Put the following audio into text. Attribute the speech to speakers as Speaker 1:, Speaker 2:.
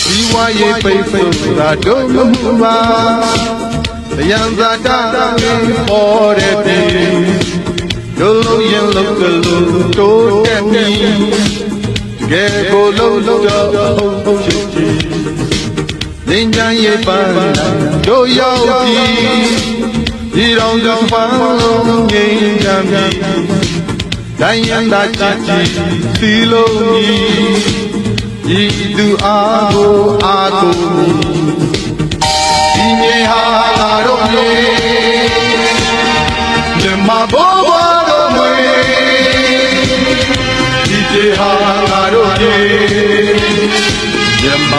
Speaker 1: ဒီဝါရဲ့ပိတ်ဆိုတာတို့မှုပါတရားသာတာပေါ်တဲ့ပြီတို့လုံးရင်လုံးကလေးတိုးတက်ပြီတကယ်ကိုလုံးတော့ဟုတ်ချစ်ချစ်လင်းချမ်းရဲ့ပန်းတို့ရောက်ပြီဒီတော်ကြောင့်ပန်းလုံးငြိမ်းချမ်းပြီတိုင်းရန်သာချစ်ချစ်စီလုံးကြီးဤသူအားကိုဒီမြေဟာငါတို့မြေမြမဘိုးဘွားတို့မြေဒီမြေဟာငါတို့မြေမြမ